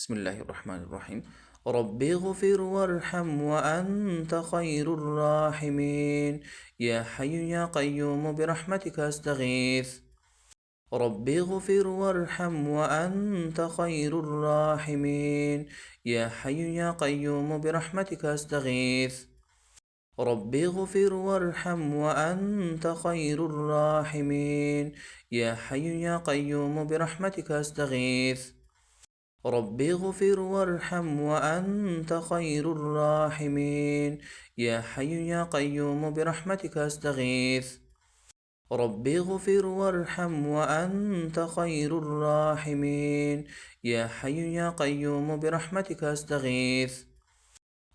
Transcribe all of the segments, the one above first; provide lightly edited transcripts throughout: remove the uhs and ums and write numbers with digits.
بسم الله الرحمن الرحيم. رب اغفر وارحم وأنت خير الراحمين. يا حي يا قيوم برحمتك أستغيث. رب اغفر وارحم وأنت خير الراحمين. يا حي يا قيوم برحمتك أستغيث. رب اغفر وارحم وأنت خير الراحمين. يا حي يا قيوم برحمتك أستغيث. رب اغفر وارحم وأنت خير الراحمين. يا حي يا قيوم برحمتك أستغيث. رب اغفر وارحم وأنت خير الراحمين. يا حي يا قيوم برحمتك أستغيث.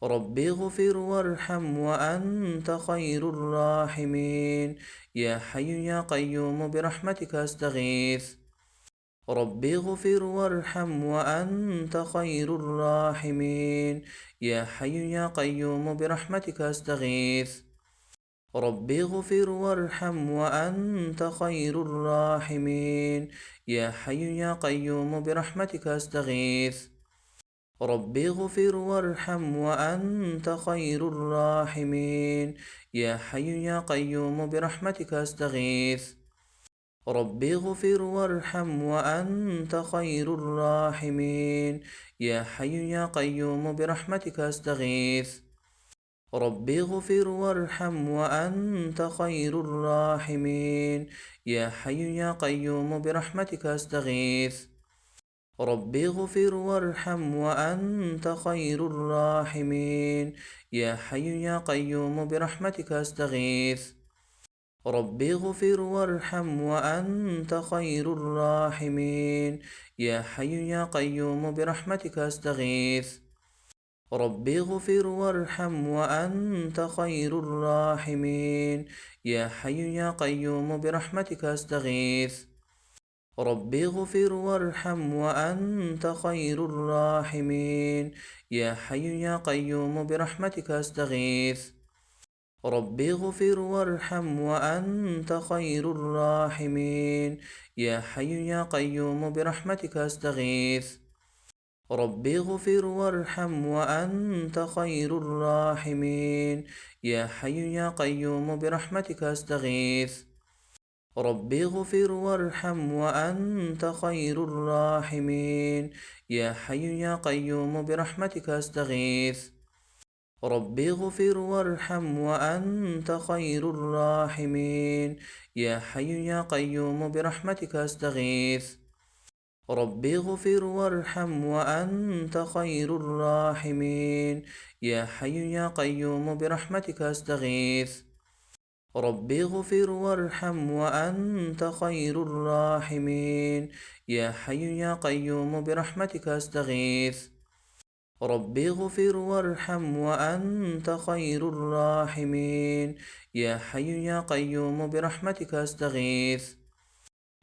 رب اغفر وارحم وأنت خير الراحمين. يا حي يا قيوم برحمتك أستغيث. رب اغفر وارحم وأنت خير الراحمين. يا حي يا قيوم برحمتك أستغيث. رب اغفر وارحم وأنت خير الراحمين. يا حي يا قيوم برحمتك أستغيث. رب اغفر وارحم وأنت خير الراحمين. يا حي يا قيوم برحمتك أستغيث. رب اغفر وارحم وأنت خير الراحمين. يا حي يا قيوم برحمتك أستغيث. رب اغفر وارحم وأنت خير الراحمين. يا حي يا قيوم برحمتك أستغيث. رب اغفر وارحم وأنت خير الراحمين. يا حي يا قيوم برحمتك أستغيث. رب اغفر وارحم وأنت خير الراحمين. يا حي يا قيوم برحمتك أستغيث. رب اغفر وارحم وأنت خير الراحمين. يا حي يا قيوم برحمتك أستغيث. رب اغفر وارحم وأنت خير الراحمين. يا حي يا قيوم برحمتك أستغيث. رب اغفر وارحم وأنت خير الراحمين. يا حي يا قيوم برحمتك أستغيث. رب اغفر وارحم وأنت خير الراحمين. يا حي يا قيوم برحمتك أستغيث. رب اغفر وارحم وأنت خير الراحمين. يا حي يا قيوم برحمتك أستغيث. رب اغفر وارحم وأنت خير الراحمين. يا حي يا قيوم برحمتك أستغيث. رب اغفر وارحم وأنت خير الراحمين. يا حي يا قيوم برحمتك أستغيث. رب اغفر وارحم وأنت خير الراحمين. يا حي يا قيوم برحمتك أستغيث. رب اغفر وارحم وأنت خير الراحمين. يا حي يا قيوم برحمتك أستغيث.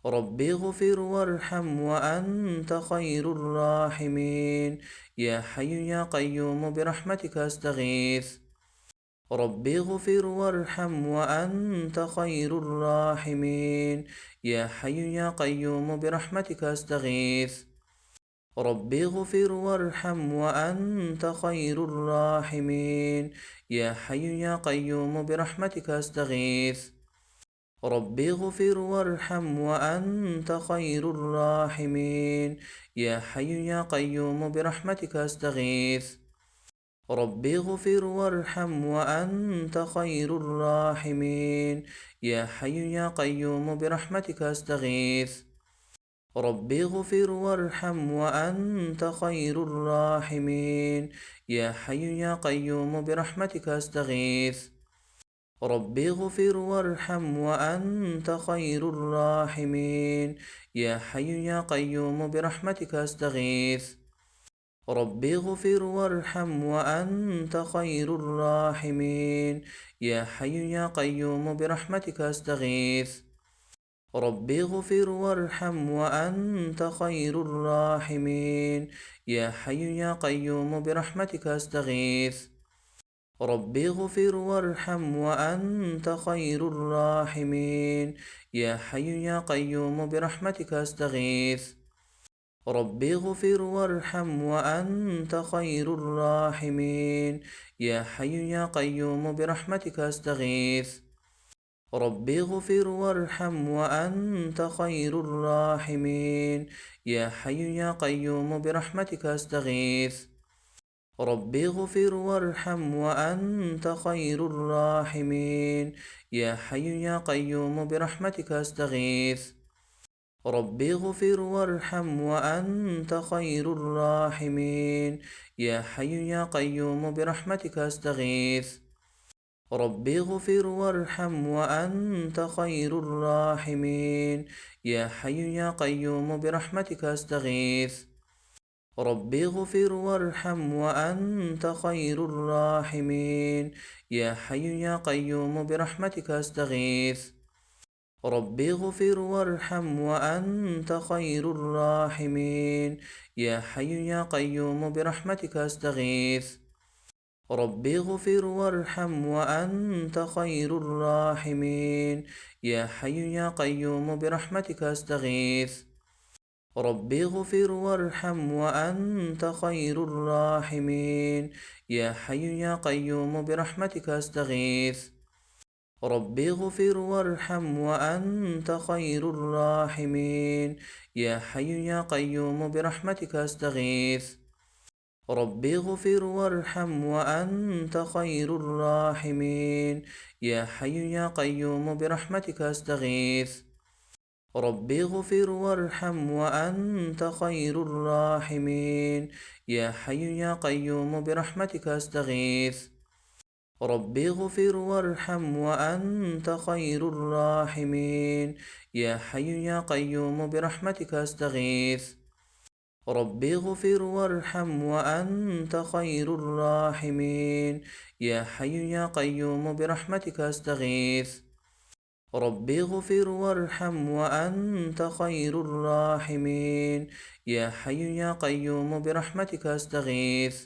رب اغفر وارحم وأنت خير الراحمين. يا حي يا قيوم برحمتك أستغيث. رب اغفر وارحم وأنت خير الراحمين. يا حي يا قيوم برحمتك أستغيث. رب اغفر وارحم وأنت خير الراحمين. يا حي يا قيوم برحمتك أستغيث. رب اغفر وارحم وأنت خير الراحمين. يا حي يا قيوم برحمتك أستغيث. رب اغفر وارحم وأنت خير الراحمين. يا حي يا قيوم برحمتك أستغيث. رب اغفر وارحم وأنت خير الراحمين. يا حي يا قيوم برحمتك أستغيث. رب اغفر وارحم وأنت خير الراحمين. يا حي يا قيوم برحمتك أستغيث. رب اغفر وارحم وأنت خير الراحمين. يا حي يا قيوم برحمتك أستغيث. رب اغفر وارحم وأنت خير الراحمين. يا حي يا قيوم برحمتك أستغيث. رب اغفر وارحم وأنت خير الراحمين. يا حي يا قيوم برحمتك أستغيث. رب اغفر وارحم وأنت خير الراحمين. يا حي يا قيوم برحمتك أستغيث. رب اغفر وارحم وأنت خير الراحمين. يا حي يا قيوم برحمتك أستغيث. رب اغفر وارحم وأنت خير الراحمين. يا حي يا قيوم برحمتك أستغيث. رب اغفر وارحم وأنت خير الراحمين. يا حي يا قيوم برحمتك أستغيث. رب اغفر وارحم وأنت خير الراحمين. يا حي يا قيوم برحمتك أستغيث. رب اغفر وارحم وأنت خير الراحمين. يا حي يا قيوم برحمتك أستغيث. رب اغفر وارحم وأنت خير الراحمين. يا حي يا قيوم برحمتك أستغيث. رب اغفر وارحم وأنت خير الراحمين. يا حي يا قيوم برحمتك أستغيث. رب اغفر وارحم وأنت خير الراحمين. يا حي يا قيوم برحمتك أستغيث. رب اغفر وارحم وأنت خير الراحمين. يا حي يا قيوم برحمتك أستغيث. رب اغفر وارحم وأنت خير الراحمين. يا حي يا قيوم برحمتك أستغيث. رب اغفر وارحم وأنت خير الراحمين. يا حي يا قيوم برحمتك أستغيث. رب اغفر وارحم وأنت خير الراحمين. يا حي يا قيوم برحمتك أستغيث. رب اغفر وارحم وأنت خير الراحمين. يا حي يا قيوم برحمتك أستغيث. رب اغفر وارحم وأنت خير الراحمين. يا حي يا قيوم برحمتك أستغيث.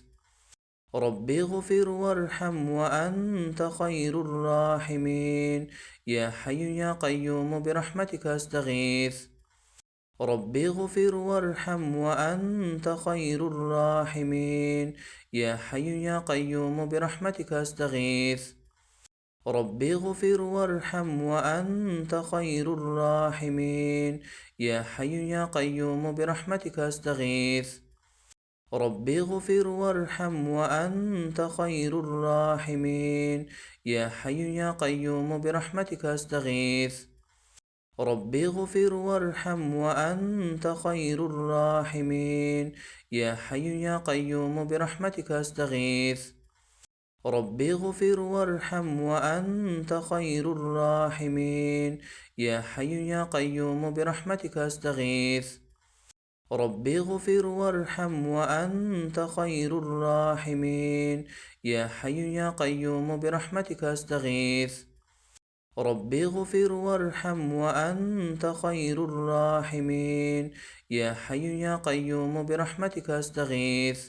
رب اغفر وارحم وأنت خير الراحمين. يا حي يا قيوم برحمتك أستغيث. رب اغفر وارحم وأنت خير الراحمين. يا حي يا قيوم برحمتك أستغيث. رب اغفر وارحم وأنت خير الراحمين. يا حي يا قيوم برحمتك أستغيث. رب اغفر وارحم وأنت خير الراحمين. يا حي يا قيوم برحمتك أستغيث. رب اغفر وارحم وأنت خير الراحمين. يا حي يا قيوم برحمتك أستغيث. رب اغفر وارحم وأنت خير الراحمين. يا حي يا قيوم برحمتك أستغيث. رب اغفر وارحم وأنت خير الراحمين. يا حي يا قيوم برحمتك أستغيث. رب اغفر وارحم وأنت خير الراحمين. يا حي يا قيوم برحمتك أستغيث.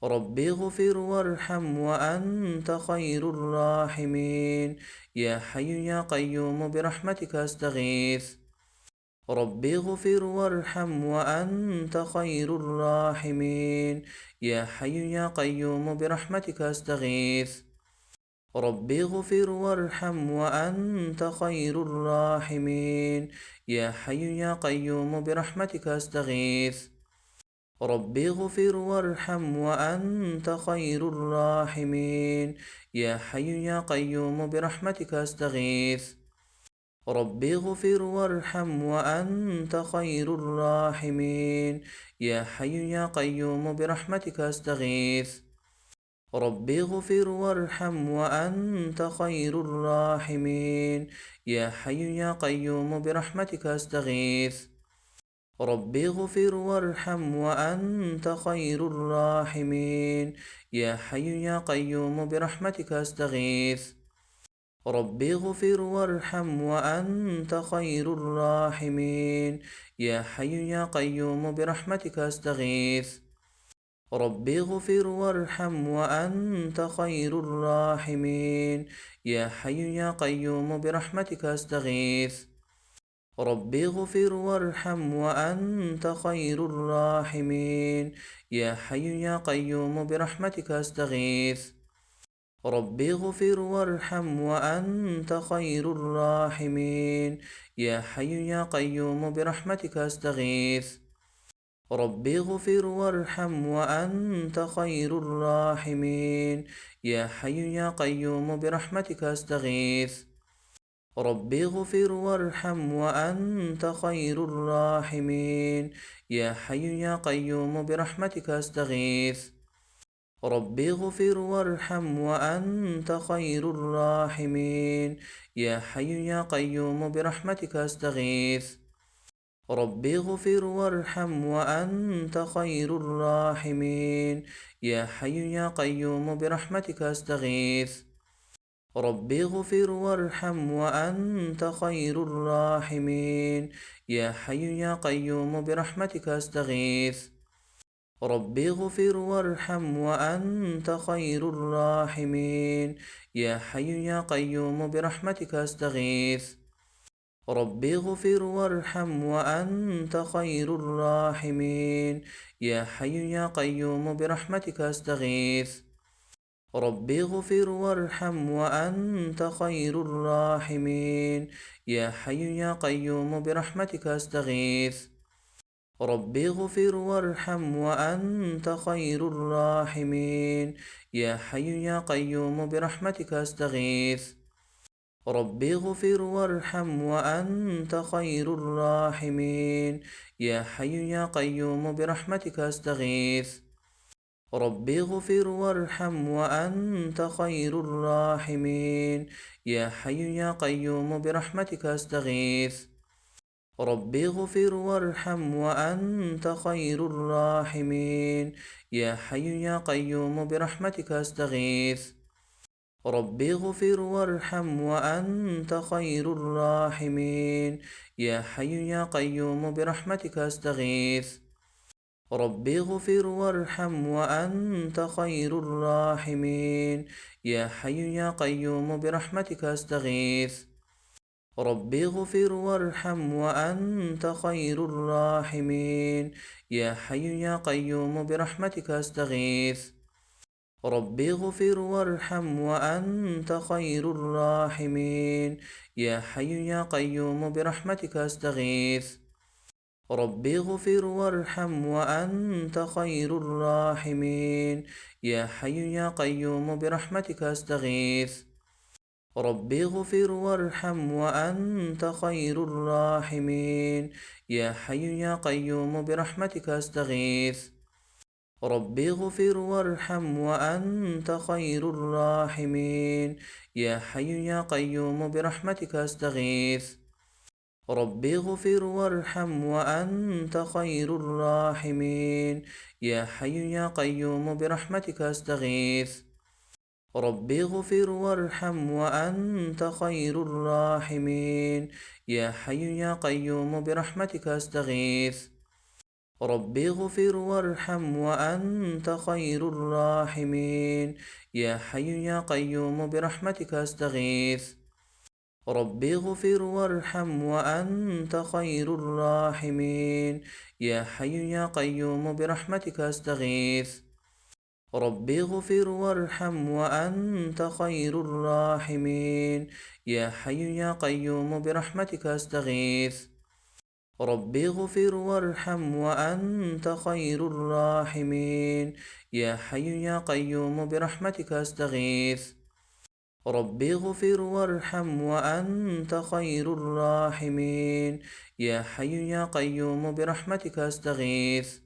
رب اغفر وارحم وأنت خير الراحمين. يا حي يا قيوم برحمتك أستغيث. رب اغفر وارحم وأنت خير الراحمين. يا حي يا قيوم برحمتك أستغيث. رب اغفر وارحم وأنت خير الراحمين. يا حي يا قيوم برحمتك أستغيث. رب اغفر وارحم وأنت خير الراحمين. يا حي يا قيوم برحمتك أستغيث. رب اغفر وارحم وأنت خير الراحمين. يا حي يا قيوم برحمتك أستغيث. رب اغفر وارحم وأنت خير الراحمين. يا حي يا قيوم برحمتك أستغيث. رب اغفر وارحم وأنت خير الراحمين. يا حي يا قيوم برحمتك أستغيث. رب اغفر وارحم وأنت خير الراحمين. يا حي يا قيوم برحمتك أستغيث. رب اغفر وارحم وأنت خير الراحمين. يا حي يا قيوم برحمتك أستغيث. رب اغفر وارحم وأنت خير الراحمين. يا حي يا قيوم برحمتك أستغيث. رب اغفر وارحم وأنت خير الراحمين. يا حي يا قيوم برحمتك أستغيث. رب اغفر وارحم وأنت خير الراحمين. يا حي يا قيوم برحمتك أستغيث. رب اغفر وارحم وأنت خير الراحمين. يا حي يا قيوم برحمتك أستغيث. رب اغفر وارحم وأنت خير الراحمين. يا حي يا قيوم برحمتك أستغيث. رب اغفر وارحم وأنت خير الراحمين. يا حي يا قيوم برحمتك أستغيث. رب اغفر وارحم وأنت خير الراحمين. يا حي يا قيوم برحمتك أستغيث. رب اغفر وارحم وأنت خير الراحمين. يا حي يا قيوم برحمتك أستغيث. رب اغفر وارحم وأنت خير الراحمين. يا حي يا قيوم برحمتك أستغيث. رب اغفر وارحم وأنت خير الراحمين. يا حي يا قيوم برحمتك أستغيث. رب اغفر وارحم وأنت خير الراحمين. يا حي يا قيوم برحمتك أستغيث. رب اغفر وارحم وأنت خير الراحمين. يا حي يا قيوم برحمتك أستغيث. رب اغفر وارحم وأنت خير الراحمين. يا حي يا قيوم برحمتك أستغيث. رب اغفر وارحم وأنت خير الراحمين. يا حي يا قيوم برحمتك أستغيث. رب اغفر وارحم وأنت خير الراحمين. يا حي يا قيوم برحمتك أستغيث. رب اغفر وارحم وأنت خير الراحمين. يا حي يا قيوم برحمتك أستغيث. رب اغفر وارحم وأنت خير الراحمين. يا حي يا قيوم برحمتك أستغيث. رب اغفر وارحم وأنت خير الراحمين. يا حي يا قيوم برحمتك أستغيث. رب اغفر وارحم وأنت خير الراحمين. يا حي يا قيوم برحمتك أستغيث. رب اغفر وارحم وأنت خير الراحمين. يا حي يا قيوم برحمتك أستغيث. رب اغفر وارحم وأنت خير الراحمين. يا حي يا قيوم برحمتك أستغيث. رب اغفر وارحم وأنت خير الراحمين. يا حي يا قيوم برحمتك أستغيث. رب اغفر وارحم وأنت خير الراحمين. يا حي يا قيوم برحمتك أستغيث. رب اغفر وارحم وأنت خير الراحمين. يا حي يا قيوم برحمتك أستغيث. رب اغفر وارحم وأنت خير الراحمين. يا حي يا قيوم برحمتك أستغيث. رب اغفر وارحم وأنت خير الراحمين. يا حي يا قيوم برحمتك أستغيث. رب اغفر وارحم وأنت خير الراحمين. يا حي يا قيوم برحمتك أستغيث. رب اغفر وارحم وأنت خير الراحمين. يا حي يا قيوم برحمتك أستغيث.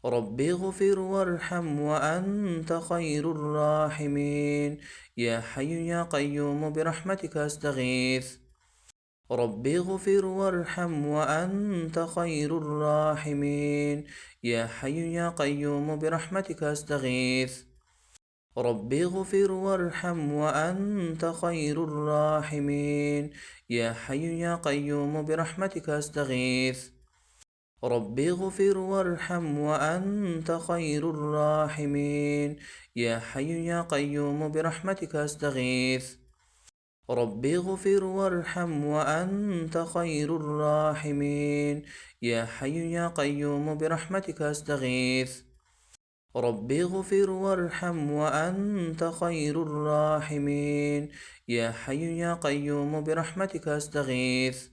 رب اغفر وارحم وأنت خير الراحمين. يا حي يا قيوم برحمتك أستغيث. رب اغفر وارحم وأنت خير الراحمين. يا حي يا قيوم برحمتك أستغيث. رب اغفر وارحم وأنت خير الراحمين. يا حي يا قيوم برحمتك أستغيث. رب اغفر وارحم وأنت خير الراحمين. يا حي يا قيوم برحمتك أستغيث. رب اغفر وارحم وأنت خير الراحمين. يا حي يا قيوم برحمتك أستغيث. رب اغفر وارحم وأنت خير الراحمين. يا حي يا قيوم برحمتك أستغيث.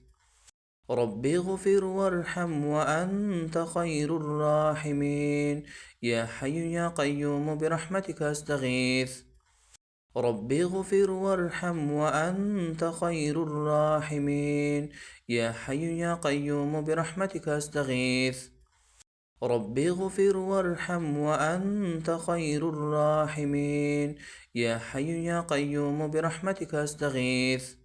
رب اغفر وارحم وأنت خير الراحمين. يا حي يا قيوم برحمتك أستغيث. رب اغفر وارحم وأنت خير الراحمين. يا حي يا قيوم برحمتك أستغيث. رب اغفر وارحم وأنت خير الراحمين. يا حي يا قيوم برحمتك أستغيث.